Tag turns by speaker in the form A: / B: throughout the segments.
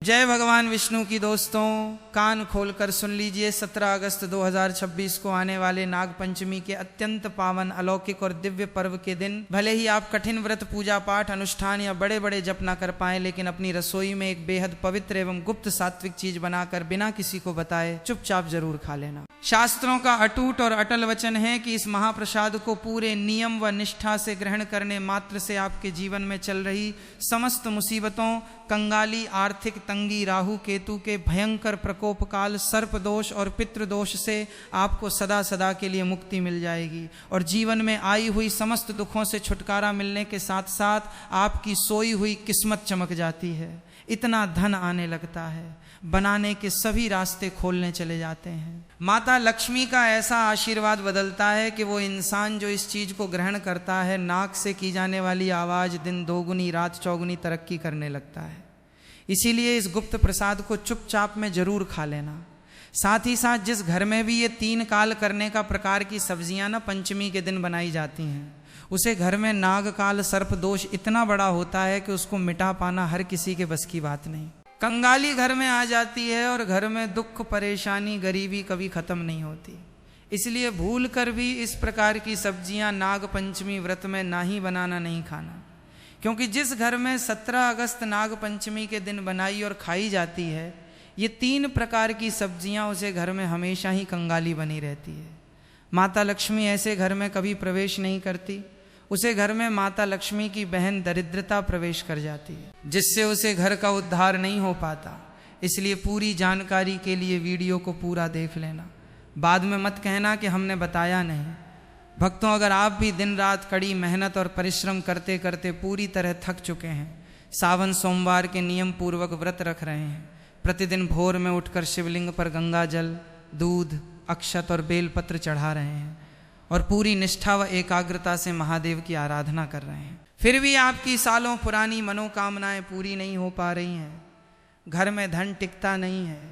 A: जय भगवान विष्णु की दोस्तों, कान खोलकर सुन लीजिए। 17 अगस्त 2026 को आने वाले नाग पंचमी के अत्यंत पावन अलौकिक और दिव्य पर्व के दिन भले ही आप कठिन व्रत, पूजा पाठ, अनुष्ठान या बड़े बड़े जप ना कर पाएं, लेकिन अपनी रसोई में एक बेहद पवित्र एवं गुप्त सात्विक चीज बनाकर बिना किसी को बताए चुपचाप जरूर खा लेना। शास्त्रों का अटूट और अटल वचन है कि इस महाप्रसाद को पूरे नियम व निष्ठा से ग्रहण करने मात्र से आपके जीवन में चल रही समस्त मुसीबतों, कंगाली, आर्थिक तंगी, राहु केतु के भयंकर प्रकोप काल, सर्प दोष और पितृ दोष से आपको सदा सदा के लिए मुक्ति मिल जाएगी और जीवन में आई हुई समस्त दुखों से छुटकारा मिलने के साथ साथ आपकी सोई हुई किस्मत चमक जाती है। इतना धन आने लगता है, बनाने के सभी रास्ते खोलने चले जाते हैं। माता लक्ष्मी का ऐसा आशीर्वाद बदलता है कि वो इंसान जो इस चीज को ग्रहण करता है, नाक से की जाने वाली आवाज दिन दोगुनी रात चौगुनी तरक्की करने लगता है। इसीलिए इस गुप्त प्रसाद को चुपचाप में जरूर खा लेना। साथ ही साथ जिस घर में भी ये 3 काल करने का प्रकार की सब्जियां ना पंचमी के दिन बनाई जाती हैं, उसे घर में नाग काल सर्प दोष इतना बड़ा होता है कि उसको मिटा पाना हर किसी के बस की बात नहीं। कंगाली घर में आ जाती है और घर में दुख, परेशानी, गरीबी कभी खत्म नहीं होती। इसलिए भूल कर भी इस प्रकार की सब्जियां नाग पंचमी व्रत में ना ही बनाना, नहीं खाना। क्योंकि जिस घर में 17 अगस्त नाग पंचमी के दिन बनाई और खाई जाती है ये 3 प्रकार की सब्जियां, उसे घर में हमेशा ही कंगाली बनी रहती है। माता लक्ष्मी ऐसे घर में कभी प्रवेश नहीं करती। उसे घर में माता लक्ष्मी की बहन दरिद्रता प्रवेश कर जाती है, जिससे उसे घर का उद्धार नहीं हो पाता। इसलिए पूरी जानकारी के लिए वीडियो को पूरा देख लेना, बाद में मत कहना कि हमने बताया नहीं। भक्तों, अगर आप भी दिन रात कड़ी मेहनत और परिश्रम करते करते पूरी तरह थक चुके हैं, सावन सोमवार के नियम पूर्वक व्रत रख रहे हैं, प्रतिदिन भोर में उठकर शिवलिंग पर गंगा जल, दूध, अक्षत और बेलपत्र चढ़ा रहे हैं और पूरी निष्ठा व एकाग्रता से महादेव की आराधना कर रहे हैं, फिर भी आपकी सालों पुरानी मनोकामनाएं पूरी नहीं हो पा रही हैं, घर में धन टिकता नहीं है,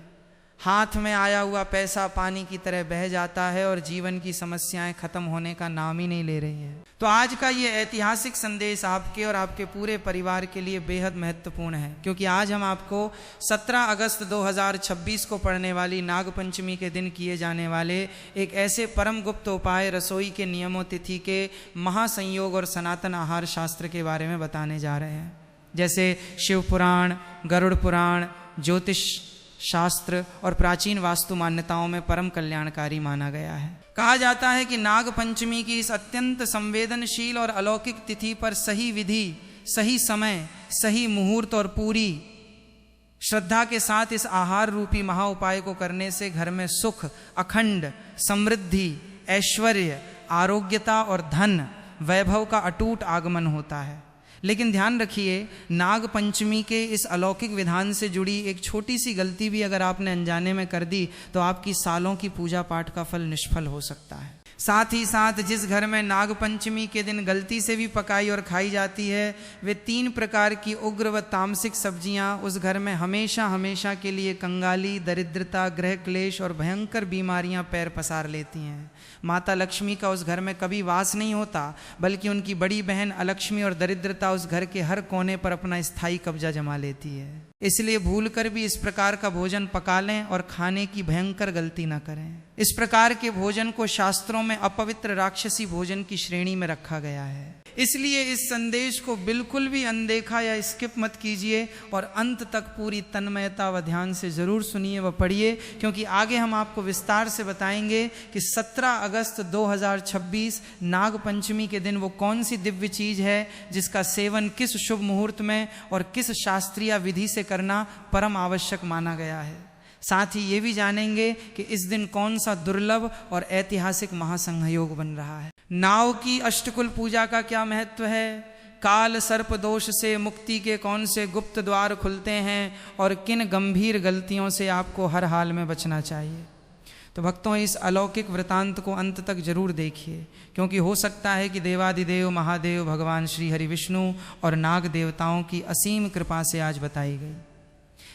A: हाथ में आया हुआ पैसा पानी की तरह बह जाता है और जीवन की समस्याएं खत्म होने का नाम ही नहीं ले रही है, तो आज का ये ऐतिहासिक संदेश आपके और आपके पूरे परिवार के लिए बेहद महत्वपूर्ण है। क्योंकि आज हम आपको 17 अगस्त 2026 को पड़ने वाली नाग पंचमी के दिन किए जाने वाले एक ऐसे परम गुप्त उपाय, रसोई के नियमों, तिथि के महासंयोग और सनातन आहार शास्त्र के बारे में बताने जा रहे हैं। जैसे शिव पुराण, गरुड़ पुराण, ज्योतिष शास्त्र और प्राचीन वास्तु मान्यताओं में परम कल्याणकारी माना गया है। कहा जाता है कि नाग पंचमी की इस अत्यंत संवेदनशील और अलौकिक तिथि पर सही विधि, सही समय, सही मुहूर्त और पूरी श्रद्धा के साथ इस आहार रूपी महा उपाय को करने से घर में सुख, अखंड समृद्धि, ऐश्वर्य, आरोग्यता और धन, वैभव का अटूट आगमन होता है। लेकिन ध्यान रखिए, नाग पंचमी के इस अलौकिक विधान से जुड़ी एक छोटी सी गलती भी अगर आपने अनजाने में कर दी तो आपकी सालों की पूजा पाठ का फल निष्फल हो सकता है। साथ ही साथ जिस घर में नाग पंचमी के दिन गलती से भी पकाई और खाई जाती है, वे 3 प्रकार की उग्र व तामसिक सब्जियां उस घर में हमेशा हमेशा के लिए कंगाली, दरिद्रता, ग्रह क्लेश और भयंकर बीमारियां पैर पसार लेती हैं। माता लक्ष्मी का उस घर में कभी वास नहीं होता, बल्कि उनकी बड़ी बहन अलक्ष्मी और दरिद्रता उस घर के हर कोने पर अपना स्थायी कब्जा जमा लेती है। इसलिए भूल कर भी इस प्रकार का भोजन पका लें और खाने की भयंकर गलती न करें। इस प्रकार के भोजन को शास्त्रों में अपवित्र राक्षसी भोजन की श्रेणी में रखा गया है। इसलिए इस संदेश को बिल्कुल भी अनदेखा या स्किप मत कीजिए और अंत तक पूरी तन्मयता व ध्यान से जरूर सुनिए व पढ़िए, क्योंकि आगे हम आपको विस्तार से बताएंगे कि 17 अगस्त 2026 नाग पंचमी के दिन वो कौन सी दिव्य चीज है जिसका सेवन किस शुभ मुहूर्त में और किस शास्त्रीय विधि से करना परम आवश्यक माना गया है। साथ ही ये भी जानेंगे कि इस दिन कौन सा दुर्लभ और ऐतिहासिक महासंयोग बन रहा है। नाव की अष्टकुल पूजा का क्या महत्व है, काल सर्प दोष से मुक्ति के कौन से गुप्त द्वार खुलते हैं और किन गंभीर गलतियों से आपको हर हाल में बचना चाहिए। तो भक्तों, इस अलौकिक वृतांत को अंत तक जरूर देखिए, क्योंकि हो सकता है कि देवादिदेव महादेव भगवान श्री हरि विष्णु और नाग देवताओं की असीम कृपा से आज बताई गई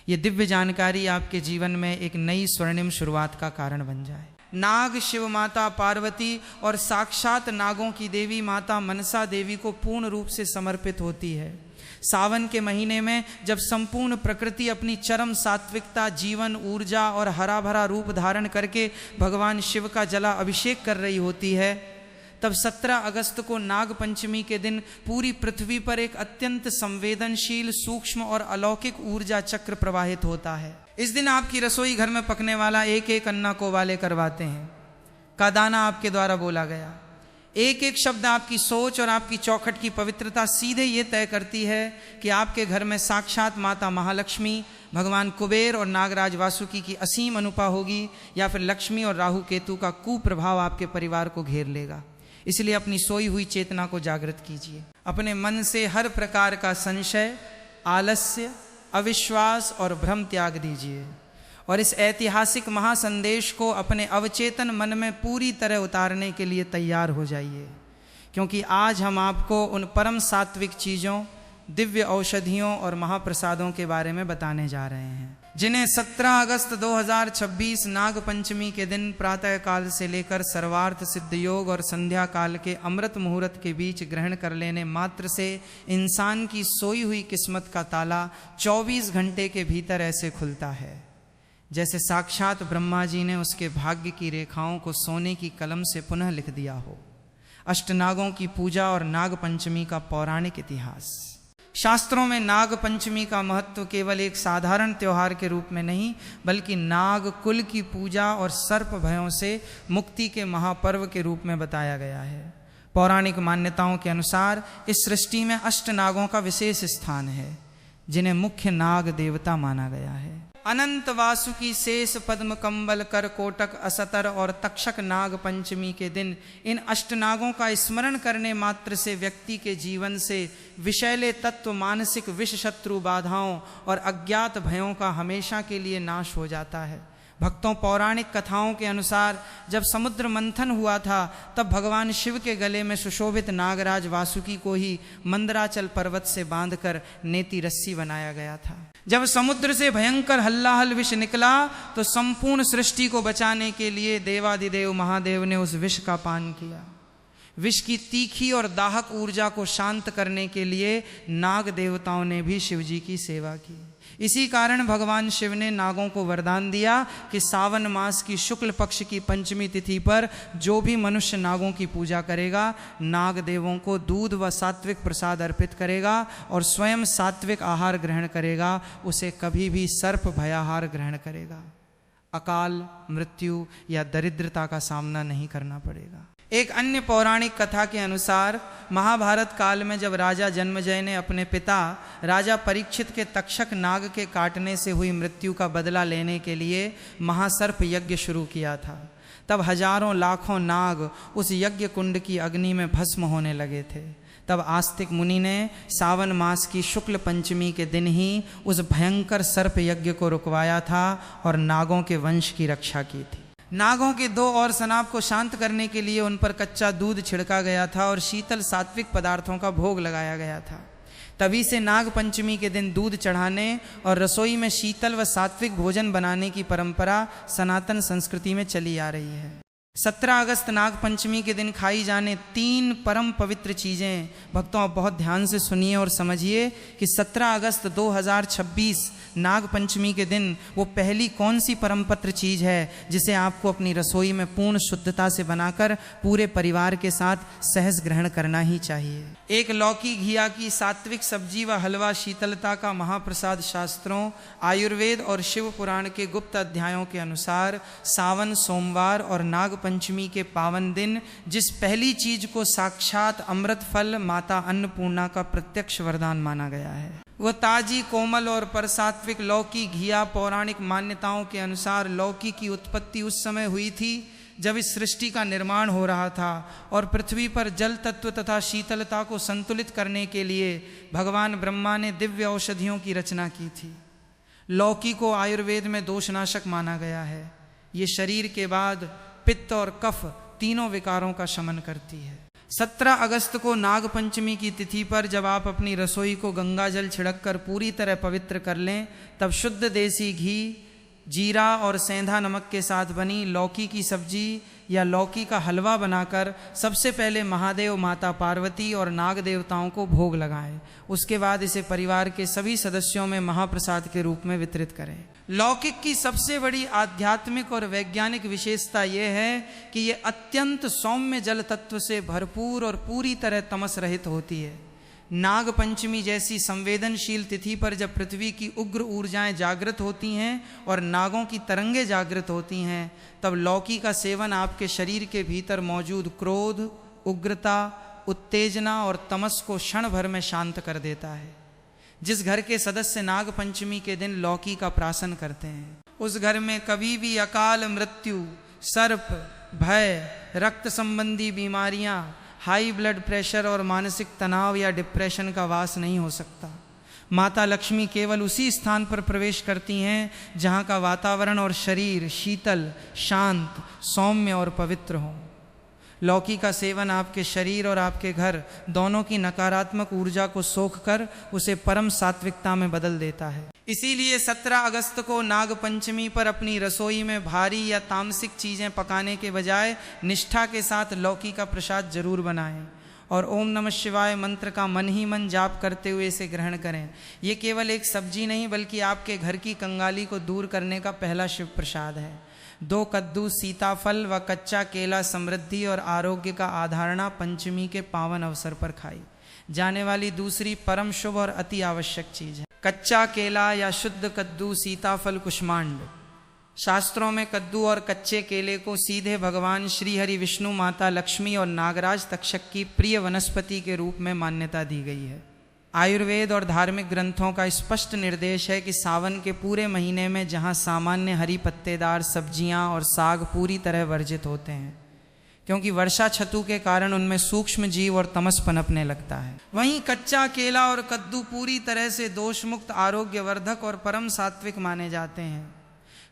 A: ये दिव्य जानकारी आपके जीवन में एक नई स्वर्णिम शुरुआत का कारण बन जाए। नाग शिव माता पार्वती और साक्षात नागों की देवी माता मनसा देवी को पूर्ण रूप से समर्पित होती है। सावन के महीने में जब संपूर्ण प्रकृति अपनी चरम सात्विकता, जीवन, ऊर्जा और हरा भरा रूप धारण करके भगवान शिव का जला अभिषेक कर रही होती है, तब 17 अगस्त को नाग पंचमी के दिन पूरी पृथ्वी पर एक अत्यंत संवेदनशील, सूक्ष्म और अलौकिक ऊर्जा चक्र प्रवाहित होता है। इस दिन आपकी रसोई घर में पकने वाला एक एक अन्ना को वाले करवाते हैं, का दाना आपके द्वारा बोला गया। एक एक शब्द आपकी सोच और आपकी चौखट की पवित्रता सीधे ये तय करती है कि आपके घर में साक्षात माता महालक्ष्मी, भगवान कुबेर और नागराज वासुकी की असीम अनुपा होगी, या फिर लक्ष्मी और राहु केतु का कुप्रभाव आपके परिवार को घेर लेगा। इसलिए अपनी सोई हुई चेतना को जागृत कीजिए। अपने मन से हर प्रकार का संशय, आलस्य, अविश्वास और भ्रम त्याग दीजिए और इस ऐतिहासिक महासंदेश को अपने अवचेतन मन में पूरी तरह उतारने के लिए तैयार हो जाइए, क्योंकि आज हम आपको उन परम सात्विक चीज़ों, दिव्य औषधियों और महाप्रसादों के बारे में बताने जा रहे हैं, जिन्हें 17 अगस्त 2026 नाग पंचमी के दिन प्रातः काल से लेकर सर्वार्थ सिद्ध योग और संध्या काल के अमृत मुहूर्त के बीच ग्रहण कर लेने मात्र से इंसान की सोई हुई किस्मत का ताला 24 घंटे के भीतर ऐसे खुलता है जैसे साक्षात ब्रह्मा जी ने उसके भाग्य की रेखाओं को सोने की कलम से पुनः लिख दिया हो। अष्टनागों की पूजा और नाग पंचमी का पौराणिक इतिहास। शास्त्रों में नाग पंचमी का महत्व केवल एक साधारण त्योहार के रूप में नहीं, बल्कि नाग कुल की पूजा और सर्प भयों से मुक्ति के महापर्व के रूप में बताया गया है। पौराणिक मान्यताओं के अनुसार इस सृष्टि में अष्टनागों का विशेष स्थान है, जिन्हें मुख्य नाग देवता माना गया है। अनंत वासुकी, शेष, पद्म, कंबल, कर, कोटक, असतर और तक्षक नाग पंचमी के दिन इन अष्टनागों का स्मरण करने मात्र से व्यक्ति के जीवन से विषैले तत्व, मानसिक विष, शत्रु बाधाओं और अज्ञात भयों का हमेशा के लिए नाश हो जाता है। भक्तों, पौराणिक कथाओं के अनुसार जब समुद्र मंथन हुआ था, तब भगवान शिव के गले में सुशोभित नागराज वासुकी को ही मंदराचल पर्वत से बांधकर नेति रस्सी बनाया गया था। जब समुद्र से भयंकर हल्लाहल विष निकला, तो संपूर्ण सृष्टि को बचाने के लिए देवादिदेव महादेव ने उस विष का पान किया। विष की तीखी और दाहक ऊर्जा को शांत करने के लिए नाग देवताओं ने भी शिवजी की सेवा की। इसी कारण भगवान शिव ने नागों को वरदान दिया कि सावन मास की शुक्ल पक्ष की पंचमी तिथि पर जो भी मनुष्य नागों की पूजा करेगा, नाग देवों को दूध व सात्विक प्रसाद अर्पित करेगा और स्वयं सात्विक आहार ग्रहण करेगा, उसे कभी भी सर्प भयाहार ग्रहण करेगा, अकाल मृत्यु या दरिद्रता का सामना नहीं करना पड़ेगा। एक अन्य पौराणिक कथा के अनुसार महाभारत काल में जब राजा जन्मेजय ने अपने पिता राजा परीक्षित के तक्षक नाग के काटने से हुई मृत्यु का बदला लेने के लिए महासर्प यज्ञ शुरू किया था, तब हजारों लाखों नाग उस यज्ञ कुंड की अग्नि में भस्म होने लगे थे। तब आस्तिक मुनि ने सावन मास की शुक्ल पंचमी के दिन ही उस भयंकर सर्प यज्ञ को रुकवाया था और नागों के वंश की रक्षा की थी। नागों के 2 और सनाप को शांत करने के लिए उन पर कच्चा दूध छिड़का गया था और शीतल सात्विक पदार्थों का भोग लगाया गया था। तभी से नाग पंचमी के दिन दूध चढ़ाने और रसोई में शीतल व सात्विक भोजन बनाने की परंपरा सनातन संस्कृति में चली आ रही है। 17 अगस्त नाग पंचमी के दिन खाई जाने 3 परम पवित्र चीज़ें, भक्तों आप बहुत ध्यान से सुनिए और समझिए कि 17 अगस्त 2026 नाग पंचमी के दिन वो पहली कौन सी परम पवित्र चीज़ है जिसे आपको अपनी रसोई में पूर्ण शुद्धता से बनाकर पूरे परिवार के साथ सहज ग्रहण करना ही चाहिए। एक लौकी घिया की सात्विक सब्जी व हलवा शीतलता का महाप्रसाद शास्त्रों, आयुर्वेद और शिव पुराण के गुप्त अध्यायों के अनुसार सावन सोमवार और नाग पंचमी के पावन दिन जिस पहली चीज को साक्षात अमृत फल माता अन्नपूर्णा का प्रत्यक्ष वरदान माना गया है, वो ताजी, कोमल और परसात्विक लौकी घिया। पौराणिक मान्यताओं के अनुसार लौकी की उत्पत्ति उस समय हुई थी जब इस सृष्टि का निर्माण हो रहा था और पृथ्वी पर जल तत्व तथा शीतलता को संतुलित करने के लिए भगवान ब्रह्मा ने दिव्य औषधियों की रचना की थी। लौकी को आयुर्वेद में दोषनाशक माना गया है। ये शरीर के बाद पित्त और कफ तीनों विकारों का शमन करती है। 17 अगस्त को नाग पंचमी की तिथि पर जब आप अपनी रसोई को गंगा जल छिड़क कर पूरी तरह पवित्र कर लें, तब शुद्ध देसी घी, जीरा और सेंधा नमक के साथ बनी लौकी की सब्जी या लौकी का हलवा बनाकर सबसे पहले महादेव, माता पार्वती और नाग देवताओं को भोग लगाएं। उसके बाद इसे परिवार के सभी सदस्यों में महाप्रसाद के रूप में वितरित करें। लौकिक की सबसे बड़ी आध्यात्मिक और वैज्ञानिक विशेषता यह है कि यह अत्यंत सौम्य जल तत्व से भरपूर और पूरी तरह तमस रहित होती है। नाग पंचमी जैसी संवेदनशील तिथि पर जब पृथ्वी की उग्र ऊर्जाएं जागृत होती हैं और नागों की तरंगे जागृत होती हैं, तब लौकी का सेवन आपके शरीर के भीतर मौजूद क्रोध, उग्रता, उत्तेजना और तमस को क्षण भर में शांत कर देता है। जिस घर के सदस्य नाग पंचमी के दिन लौकी का प्राशन करते हैं, उस घर में कभी भी अकाल मृत्यु, सर्प, भय, रक्त संबंधी बीमारियां, हाई ब्लड प्रेशर और मानसिक तनाव या डिप्रेशन का वास नहीं हो सकता। माता लक्ष्मी केवल उसी स्थान पर प्रवेश करती हैं जहाँ का वातावरण और शरीर शीतल, शांत, सौम्य और पवित्र हो। लौकी का सेवन आपके शरीर और आपके घर दोनों की नकारात्मक ऊर्जा को सोख कर उसे परम सात्विकता में बदल देता है। इसीलिए 17 अगस्त को नाग पंचमी पर अपनी रसोई में भारी या तामसिक चीज़ें पकाने के बजाय निष्ठा के साथ लौकी का प्रसाद जरूर बनाएं और ओम नमः शिवाय मंत्र का मन ही मन जाप करते हुए इसे ग्रहण करें। ये केवल एक सब्जी नहीं बल्कि आपके घर की कंगाली को दूर करने का पहला शिव प्रसाद है। 2 कद्दू, सीताफल व कच्चा केला समृद्धि और आरोग्य का आधारणा पंचमी के पावन अवसर पर खाई जाने वाली दूसरी परम शुभ और अति आवश्यक चीज है। कच्चा केला या शुद्ध कद्दू, सीताफल, कुष्मांड। शास्त्रों में कद्दू और कच्चे केले को सीधे भगवान श्री हरि विष्णु, माता लक्ष्मी और नागराज तक्षक की प्रिय वनस्पति के रूप में मान्यता दी गई है। आयुर्वेद और धार्मिक ग्रंथों का स्पष्ट निर्देश है कि सावन के पूरे महीने में जहाँ सामान्य हरी पत्तेदार सब्जियाँ और साग पूरी तरह वर्जित होते हैं, क्योंकि वर्षा छतु के कारण उनमें सूक्ष्म जीव और तमस पनपने लगता है, वहीं कच्चा केला और कद्दू पूरी तरह से दोषमुक्त, आरोग्यवर्धक और परम सात्विक माने जाते हैं।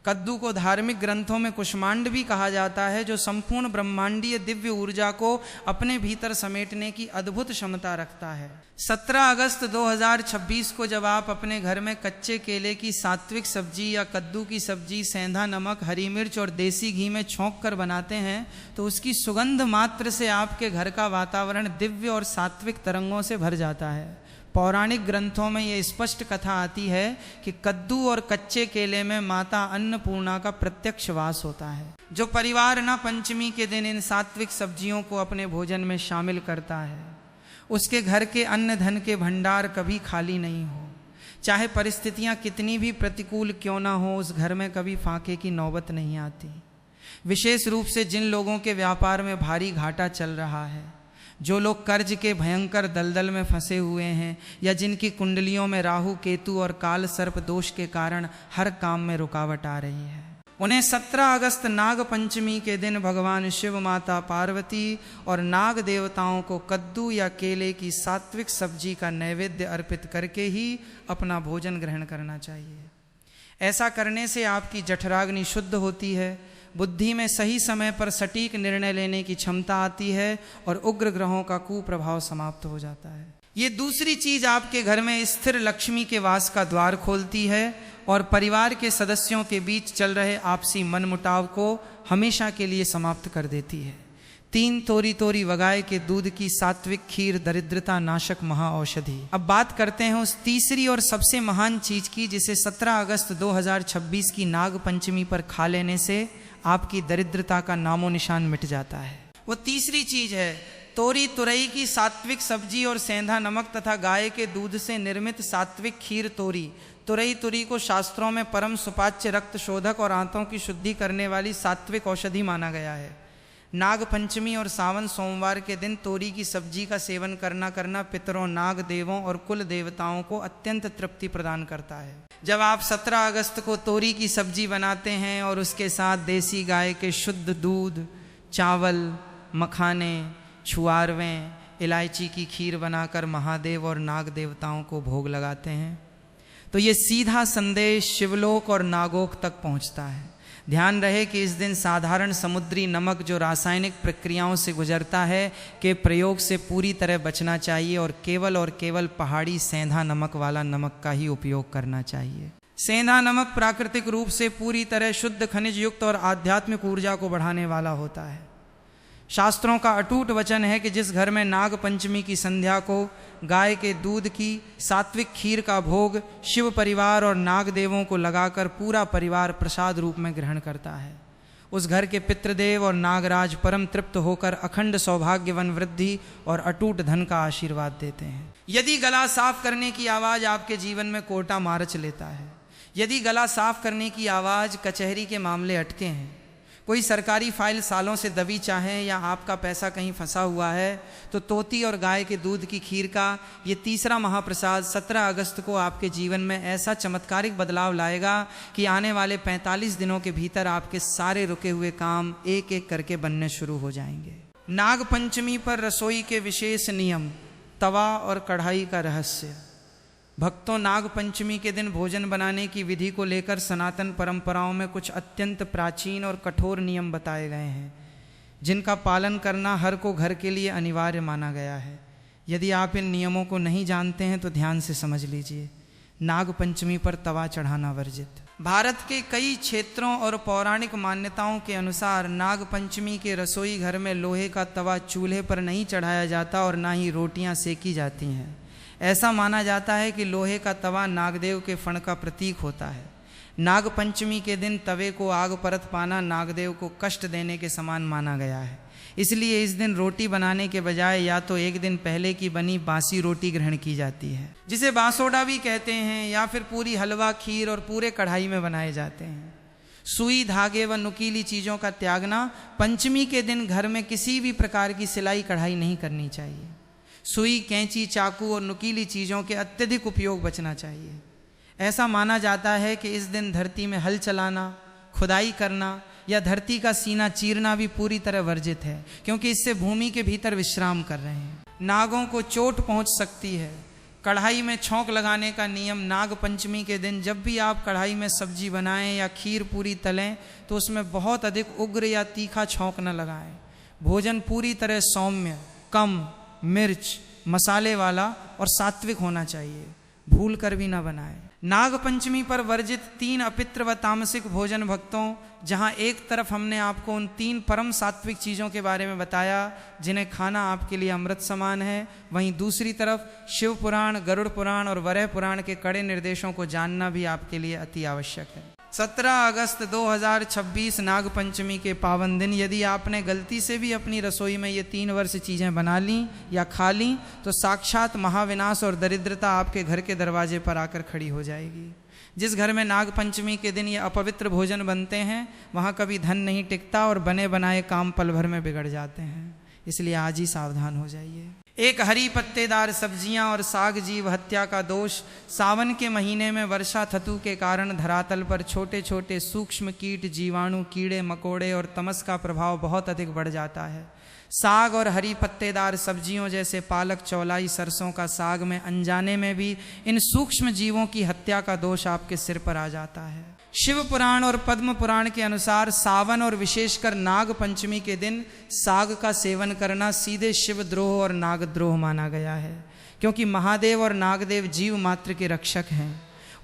A: कद्दू को धार्मिक ग्रंथों में कुष्मांड भी कहा जाता है, जो संपूर्ण ब्रह्मांडीय दिव्य ऊर्जा को अपने भीतर समेटने की अद्भुत क्षमता रखता है। 17 अगस्त 2026 को जब आप अपने घर में कच्चे केले की सात्विक सब्जी या कद्दू की सब्जी सेंधा नमक, हरी मिर्च और देसी घी में छौंक कर बनाते हैं, तो उसकी सुगंध मात्र से आपके घर का वातावरण दिव्य और सात्विक तरंगों से भर जाता है। पौराणिक ग्रंथों में यह स्पष्ट कथा आती है कि कद्दू और कच्चे केले में माता अन्नपूर्णा का प्रत्यक्ष वास होता है। जो परिवार न पंचमी के दिन इन सात्विक सब्जियों को अपने भोजन में शामिल करता है, उसके घर के अन्न धन के भंडार कभी खाली नहीं हो। चाहे परिस्थितियां कितनी भी प्रतिकूल क्यों ना हो, उस घर में कभी फाके की नौबत नहीं आती। विशेष रूप से जिन लोगों के व्यापार में भारी घाटा चल रहा है, जो लोग कर्ज के भयंकर दलदल में फंसे हुए हैं, या जिनकी कुंडलियों में राहु, केतु और काल सर्प दोष के कारण हर काम में रुकावट आ रही है, उन्हें 17 अगस्त नाग पंचमी के दिन भगवान शिव, माता पार्वती और नाग देवताओं को कद्दू या केले की सात्विक सब्जी का नैवेद्य अर्पित करके ही अपना भोजन ग्रहण करना चाहिए। ऐसा करने से आपकी जठराग्नि शुद्ध होती है, बुद्धि में सही समय पर सटीक निर्णय लेने की क्षमता आती है और उग्र ग्रहों का कुप्रभाव समाप्त हो जाता है। ये दूसरी चीज आपके घर में स्थिर लक्ष्मी के वास का द्वार खोलती है और परिवार के सदस्यों के बीच चल रहे आपसी मनमुटाव को हमेशा के लिए समाप्त कर देती है। 3 तोरी तोरी वगाए के दूध की सात्विक खीर दरिद्रता नाशक महाऔषधि। अब बात करते हैं उस तीसरी और सबसे महान चीज की, जिसे 17 अगस्त 2026 की नाग पंचमी पर खा लेने से आपकी दरिद्रता का नामो निशान मिट जाता है। वो तीसरी चीज है तोरी तुरई की सात्विक सब्जी और सेंधा नमक तथा गाय के दूध से निर्मित सात्विक खीर तोरी। तुरई तुरी को शास्त्रों में परम सुपाच्य, रक्त शोधक और आंतों की शुद्धि करने वाली सात्विक औषधि माना गया है। नाग पंचमी और सावन सोमवार के दिन तोरी की सब्जी का सेवन करना पितरों, नाग देवों और कुल देवताओं को अत्यंत तृप्ति प्रदान करता है। जब आप 17 अगस्त को तोरी की सब्जी बनाते हैं और उसके साथ देसी गाय के शुद्ध दूध, चावल, मखाने, छुआरवें, इलायची की खीर बनाकर महादेव और नाग देवताओं को भोग लगाते हैं, तो ये सीधा संदेश शिवलोक और नागोक तक पहुंचता है। ध्यान रहे कि इस दिन साधारण समुद्री नमक जो रासायनिक प्रक्रियाओं से गुजरता है के प्रयोग से पूरी तरह बचना चाहिए और केवल पहाड़ी सेंधा नमक वाला नमक का ही उपयोग करना चाहिए। सेंधा नमक प्राकृतिक रूप से पूरी तरह शुद्ध खनिज युक्त और आध्यात्मिक ऊर्जा को बढ़ाने वाला होता है। शास्त्रों का अटूट वचन है कि जिस घर में नाग पंचमी की संध्या को गाय के दूध की सात्विक खीर का भोग शिव परिवार और नाग देवों को लगाकर पूरा परिवार प्रसाद रूप में ग्रहण करता है, उस घर के पितृदेव और नागराज परम तृप्त होकर अखंड सौभाग्यवन वृद्धि और अटूट धन का आशीर्वाद देते हैं। यदि गला साफ करने की आवाज़ आपके जीवन में कोटा मारच लेता है, यदि गला साफ करने की आवाज़ कचहरी के मामले अटके हैं, कोई सरकारी फाइल सालों से दबी चाहे या आपका पैसा कहीं फंसा हुआ है, तो तोती और गाय के दूध की खीर का ये तीसरा महाप्रसाद 17 अगस्त को आपके जीवन में ऐसा चमत्कारिक बदलाव लाएगा कि आने वाले 45 दिनों के भीतर आपके सारे रुके हुए काम एक एक करके बनने शुरू हो जाएंगे। नाग पंचमी पर रसोई के विशेष नियम, तवा और कढ़ाई का रहस्य। भक्तों, नाग पंचमी के दिन भोजन बनाने की विधि को लेकर सनातन परंपराओं में कुछ अत्यंत प्राचीन और कठोर नियम बताए गए हैं, जिनका पालन करना हर को घर के लिए अनिवार्य माना गया है। यदि आप इन नियमों को नहीं जानते हैं तो ध्यान से समझ लीजिए। नाग पंचमी पर तवा चढ़ाना वर्जित। भारत के कई क्षेत्रों और पौराणिक मान्यताओं के अनुसार नाग पंचमी के रसोई घर में लोहे का तवा चूल्हे पर नहीं चढ़ाया जाता और ना ही रोटियां सेकी जाती हैं। ऐसा माना जाता है कि लोहे का तवा नागदेव के फण का प्रतीक होता है। नाग पंचमी के दिन तवे को आग परत पाना नागदेव को कष्ट देने के समान माना गया है। इसलिए इस दिन रोटी बनाने के बजाय या तो एक दिन पहले की बनी बासी रोटी ग्रहण की जाती है, जिसे बांसोड़ा भी कहते हैं, या फिर पूरी हलवा, खीर और पूरे कढ़ाई में बनाए जाते हैं। सुई, धागे व नुकीली चीज़ों का त्यागना। पंचमी के दिन घर में किसी भी प्रकार की सिलाई कढ़ाई नहीं करनी चाहिए। सुई, कैंची, चाकू और नुकीली चीज़ों के अत्यधिक उपयोग बचना चाहिए। ऐसा माना जाता है कि इस दिन धरती में हल चलाना, खुदाई करना या धरती का सीना चीरना भी पूरी तरह वर्जित है, क्योंकि इससे भूमि के भीतर विश्राम कर रहे हैं। नागों को चोट पहुंच सकती है। कढ़ाई में छौंक लगाने का नियम। नाग पंचमी के दिन जब भी आप कढ़ाई में सब्जी बनाएं या खीर पूरी तलें तो उसमें बहुत अधिक उग्र या तीखा छौंक न लगाएं। भोजन पूरी तरह सौम्य, कम मिर्च, मसाले वाला और सात्विक होना चाहिए। भूल कर भी ना बनाएं। नाग पंचमी पर वर्जित 3 अपित्र व तामसिक भोजन। भक्तों, जहां एक तरफ हमने आपको उन 3 परम सात्विक चीज़ों के बारे में बताया जिन्हें खाना आपके लिए अमृत समान है, वहीं दूसरी तरफ शिव पुराण, गरुड़ पुराण और वराह पुराण के कड़े निर्देशों को जानना भी आपके लिए अति आवश्यक है। 17 अगस्त 2026 नाग पंचमी के पावन दिन यदि आपने गलती से भी अपनी रसोई में ये 3 वर्ष चीज़ें बना ली या खा ली तो साक्षात महाविनाश और दरिद्रता आपके घर के दरवाजे पर आकर खड़ी हो जाएगी। जिस घर में नाग पंचमी के दिन ये अपवित्र भोजन बनते हैं वहाँ कभी धन नहीं टिकता और बने बनाए काम पल भर में बिगड़ जाते हैं। इसलिए आज ही सावधान हो जाइए। एक हरी पत्तेदार सब्जियां और साग जीव हत्या का दोष। सावन के महीने में वर्षा धतु के कारण धरातल पर छोटे छोटे सूक्ष्म कीट, जीवाणु, कीड़े मकोड़े और तमस का प्रभाव बहुत अधिक बढ़ जाता है। साग और हरी पत्तेदार सब्जियों जैसे पालक, चौलाई, सरसों का साग में अनजाने में भी इन सूक्ष्म जीवों की हत्या का दोष आपके सिर पर आ जाता है। शिव पुराण और पद्म पुराण के अनुसार सावन और विशेषकर नाग पंचमी के दिन साग का सेवन करना सीधे शिव द्रोह और नागद्रोह माना गया है, क्योंकि महादेव और नागदेव जीव मात्र के रक्षक हैं।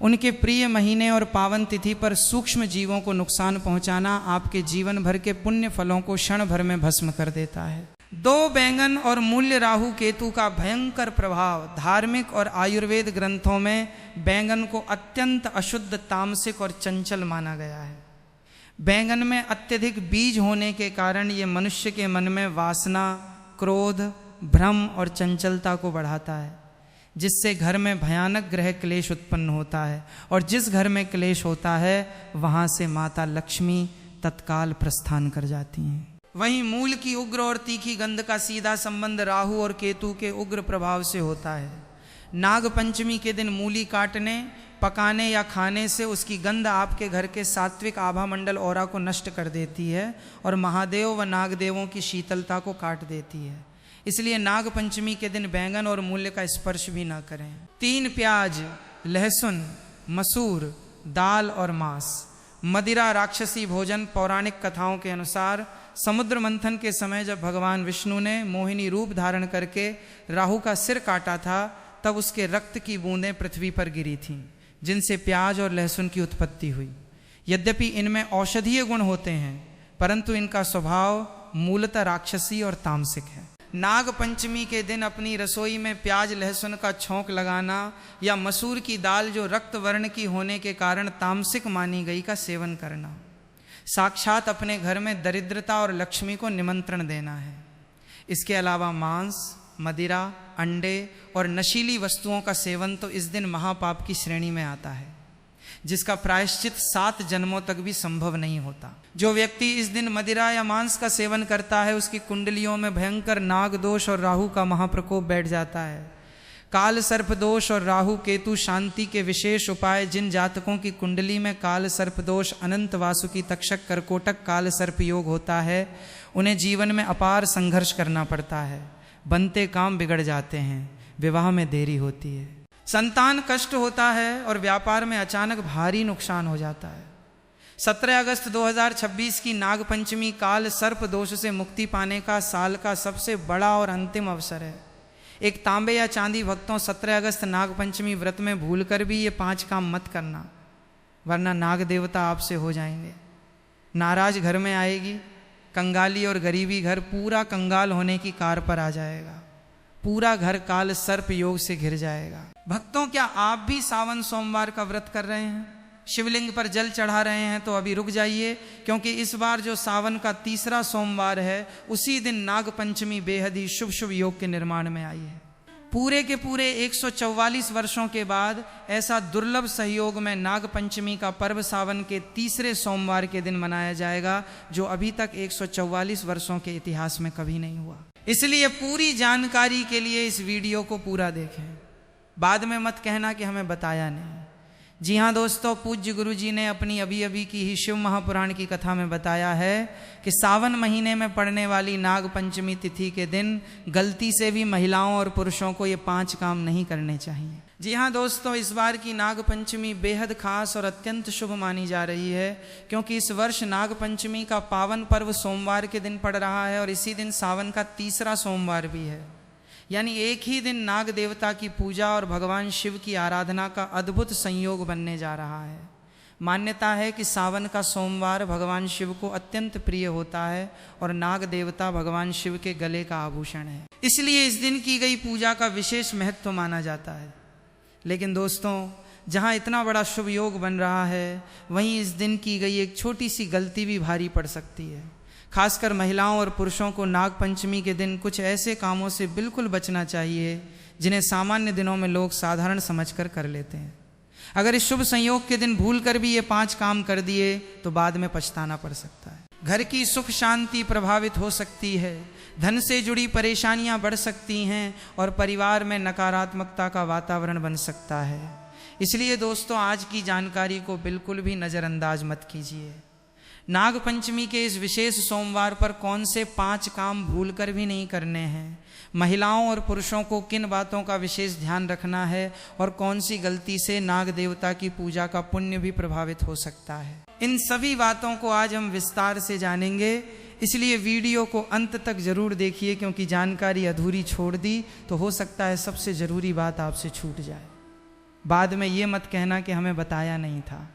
A: उनके प्रिय महीने और पावन तिथि पर सूक्ष्म जीवों को नुकसान पहुंचाना आपके जीवन भर के पुण्य फलों को क्षण भर में भस्म कर देता है। 2 बैंगन और मूल्य राहु केतु का भयंकर प्रभाव। धार्मिक और आयुर्वेद ग्रंथों में बैंगन को अत्यंत अशुद्ध, तामसिक और चंचल माना गया है। बैंगन में अत्यधिक बीज होने के कारण ये मनुष्य के मन में वासना, क्रोध, भ्रम और चंचलता को बढ़ाता है, जिससे घर में भयानक ग्रह क्लेश उत्पन्न होता है। और जिस घर में क्लेश होता है वहाँ से माता लक्ष्मी तत्काल प्रस्थान कर जाती हैं। वहीं मूल की उग्र और तीखी गंध का सीधा संबंध राहु और केतु के उग्र प्रभाव से होता है। नाग पंचमी के दिन मूली काटने, पकाने या खाने से उसकी गंध आपके घर के सात्विक आभा मंडल औरा को नष्ट कर देती है और महादेव व नागदेवों की शीतलता को काट देती है। इसलिए नाग पंचमी के दिन बैंगन और मूल्य का स्पर्श भी ना करें। 3 प्याज, लहसुन, मसूर, दाल और मांस। मदिरा राक्षसी भोजन। पौराणिक कथाओं के अनुसार समुद्र मंथन के समय जब भगवान विष्णु ने मोहिनी रूप धारण करके राहु का सिर काटा था तब उसके रक्त की बूंदें पृथ्वी पर गिरी थीं। जिनसे प्याज और लहसुन की उत्पत्ति हुई। यद्यपि इनमें औषधीय गुण होते हैं, परंतु इनका स्वभाव मूलतः राक्षसी और तामसिक है। नाग पंचमी के दिन अपनी रसोई में प्याज लहसुन का छौंक लगाना या मसूर की दाल जो रक्त वर्ण की होने के कारण तामसिक मानी गई का सेवन करना, साक्षात अपने घर में दरिद्रता और लक्ष्मी को निमंत्रण देना है। इसके अलावा मांस, मदिरा, अंडे और नशीली वस्तुओं का सेवन तो इस दिन महापाप की श्रेणी में आता है, जिसका प्रायश्चित 7 जन्मों तक भी संभव नहीं होता। जो व्यक्ति इस दिन मदिरा या मांस का सेवन करता है, उसकी कुंडलियों में भयंकर नाग दोष और राहु का महाप्रकोप बैठ जाता है। काल सर्प दोष और राहु केतु शांति के विशेष उपाय जिन जातकों की कुंडली में काल सर्प दोष, अनंत वासुकी तक्षक कर्कोटक काल सर्प योग होता है, उन्हें जीवन में अपार संघर्ष करना पड़ता है। बनते काम बिगड़ जाते हैं, विवाह में देरी होती है, संतान कष्ट होता है और व्यापार में अचानक भारी नुकसान हो जाता है। 17 अगस्त 2026 की नाग पंचमी काल सर्प दोष से मुक्ति पाने का साल का सबसे बड़ा और अंतिम अवसर है। एक तांबे या चांदी भक्तों 17 अगस्त नाग पंचमी व्रत में भूलकर भी ये 5 काम मत करना, वरना नाग देवता आपसे हो जाएंगे। नाराज घर में आएगी, कंगाली और गरीबी घर पूरा कंगाल होने की कार पर आ जाएगा, पूरा घर काल सर्प योग से घिर जाएगा। भक्तों, क्या आप भी सावन सोमवार का व्रत कर रहे हैं, शिवलिंग पर जल चढ़ा रहे हैं, तो अभी रुक जाइए, क्योंकि इस बार जो सावन का तीसरा सोमवार है, उसी दिन नाग पंचमी बेहद ही शुभ शुभ योग के निर्माण में आई है। पूरे के पूरे 144 वर्षों के बाद ऐसा दुर्लभ सहयोग में नाग पंचमी का पर्व सावन के तीसरे सोमवार के दिन मनाया जाएगा, जो अभी तक 144 वर्षों के इतिहास में कभी नहीं हुआ। इसलिए पूरी जानकारी के लिए इस वीडियो को पूरा देखें, बाद में मत कहना कि हमें बताया नहीं। जी हाँ दोस्तों, पूज्य गुरु जी ने अपनी अभी अभी की ही शिव महापुराण की कथा में बताया है कि सावन महीने में पड़ने वाली नाग पंचमी तिथि के दिन गलती से भी महिलाओं और पुरुषों को ये 5 काम नहीं करने चाहिए। जी हाँ दोस्तों, इस बार की नाग पंचमी बेहद खास और अत्यंत शुभ मानी जा रही है, क्योंकि इस वर्ष नाग पंचमी का पावन पर्व सोमवार के दिन पड़ रहा है और इसी दिन सावन का तीसरा सोमवार भी है। यानी एक ही दिन नाग देवता की पूजा और भगवान शिव की आराधना का अद्भुत संयोग बनने जा रहा है। मान्यता है कि सावन का सोमवार भगवान शिव को अत्यंत प्रिय होता है और नाग देवता भगवान शिव के गले का आभूषण है, इसलिए इस दिन की गई पूजा का विशेष महत्व माना जाता है। लेकिन दोस्तों, जहाँ इतना बड़ा शुभ योग बन रहा है, वहीं इस दिन की गई एक छोटी सी गलती भी भारी पड़ सकती है। खासकर महिलाओं और पुरुषों को नाग पंचमी के दिन कुछ ऐसे कामों से बिल्कुल बचना चाहिए जिन्हें सामान्य दिनों में लोग साधारण समझकर कर लेते हैं। अगर इस शुभ संयोग के दिन भूल कर भी ये 5 काम कर दिए तो बाद में पछताना पड़ सकता है। घर की सुख शांति प्रभावित हो सकती है, धन से जुड़ी परेशानियां बढ़ सकती हैं और परिवार में नकारात्मकता का वातावरण बन सकता है। इसलिए दोस्तों, आज की जानकारी को बिल्कुल भी नज़रअंदाज मत कीजिए। नाग पंचमी के इस विशेष सोमवार पर कौन से 5 काम भूलकर भी नहीं करने हैं, महिलाओं और पुरुषों को किन बातों का विशेष ध्यान रखना है और कौन सी गलती से नाग देवता की पूजा का पुण्य भी प्रभावित हो सकता है, इन सभी बातों को आज हम विस्तार से जानेंगे। इसलिए वीडियो को अंत तक जरूर देखिए, क्योंकि जानकारी अधूरी छोड़ दी तो हो सकता है सबसे ज़रूरी बात आपसे छूट जाए। बाद में ये मत कहना कि हमें बताया नहीं था।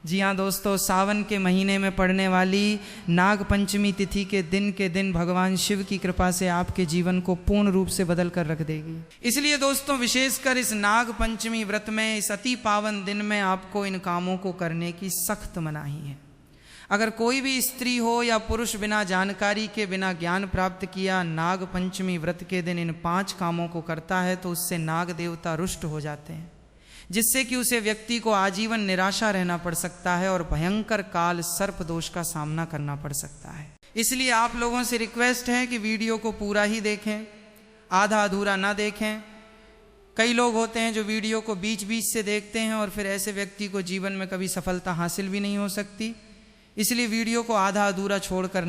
A: जी हाँ दोस्तों, सावन के महीने में पड़ने वाली नाग पंचमी तिथि के दिन भगवान शिव की कृपा से आपके जीवन को पूर्ण रूप से बदल कर रख देगी। इसलिए दोस्तों, विशेषकर इस नाग पंचमी व्रत में, इस अति पावन दिन में आपको इन कामों को करने की सख्त मनाही है। अगर कोई भी स्त्री हो या पुरुष बिना जानकारी के, बिना ज्ञान प्राप्त किया नाग पंचमी व्रत के दिन इन 5 कामों को करता है तो उससे नाग देवता रुष्ट हो जाते हैं, जिससे कि उसे व्यक्ति को आजीवन निराशा रहना पड़ सकता है और भयंकर काल सर्प दोष का सामना करना पड़ सकता है। इसलिए आप लोगों से रिक्वेस्ट है कि वीडियो को पूरा ही देखें, आधा अधूरा ना देखें। कई लोग होते हैं जो वीडियो को बीच बीच से देखते हैं और फिर ऐसे व्यक्ति को जीवन में कभी सफलता हासिल भी नहीं हो सकती। इसलिए वीडियो को आधा अधूरा छोड़कर